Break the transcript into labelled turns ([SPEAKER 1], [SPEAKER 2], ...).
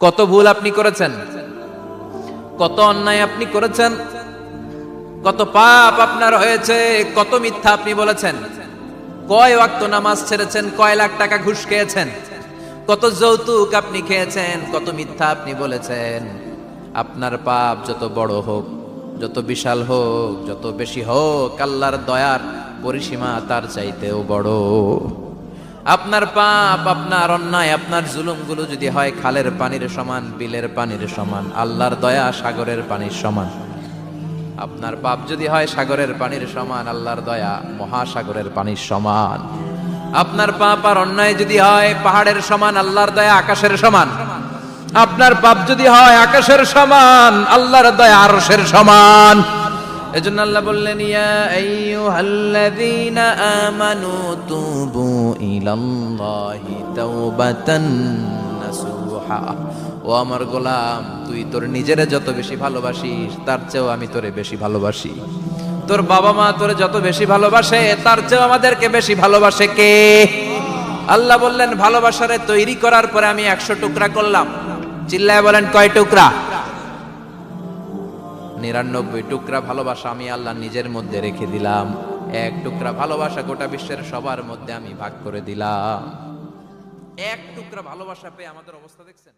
[SPEAKER 1] কত ভুল আপনি করেছেন, কত অন্যায় আপনি করেছেন, কত পাপ আপনার হয়েছে, কত মিথ্যা আপনি বলেছেন, কয় ওয়াক্ত নামাজ ছেড়েছেন, কয় লাখ টাকা ঘুষ খেয়েছেন, কত যৌতুক আপনি খেয়েছেন, কত মিথ্যা আপনি বলেছেন। আপনার পাপ যত বড় হোক, যত বিশাল হোক, যত বেশি হোক, আল্লাহর দয়ার পরিসীমা তার চাইতেও বড়। আপনার পাপ, আপনার অন্যায়, আপনার জুলুমগুলো যদি হয় খালের পানির সমান, বিলের পানির সমান, আল্লাহর দয়া সাগরের পানির সমান। আপনার পাপ যদি হয় সাগরের পানির সমান, আল্লাহর দয়া মহাসাগরের পানির সমান। আপনার পাপ আর অন্যায় যদি হয় পাহাড়ের সমান, আল্লাহর দয়া আকাশের সমান। আপনার পাপ যদি হয় আকাশের সমান, আল্লাহর দয়া আরশের সমান। এজন্য আল্লাহ বললেন, ইয়া আইয়ুহাল্লাযীনা আমানু তুবু ইলাল্লাহি তাওবাতান নাসুহা। ও আমার গোলাম, তুই তোর নিজেরে যত বেশি ভালোবাসিস তার চেয়েও আমি তোরে বেশি ভালোবাসি। তোর বাবা মা তোরে যত বেশি ভালোবাসে তার চেয়েও আমাদেরকে বেশি ভালোবাসে কে? আল্লাহ বললেন, ভালোবাসারে তৈরি করার পরে আমি 100 টুকরা করলাম। চিল্লায় বলেন, কয় টুকরা? 99 টুকরা ভালোবাসা আমি আল্লাহ নিজের মধ্যে রেখে দিলাম। 1 টুকরা ভালোবাসা গোটা বিশ্বের সবার মধ্যে আমি ভাগ করে দিলাম। 1 টুকরা ভালোবাসা পেয়ে আমাদের অবস্থা দেখছেন।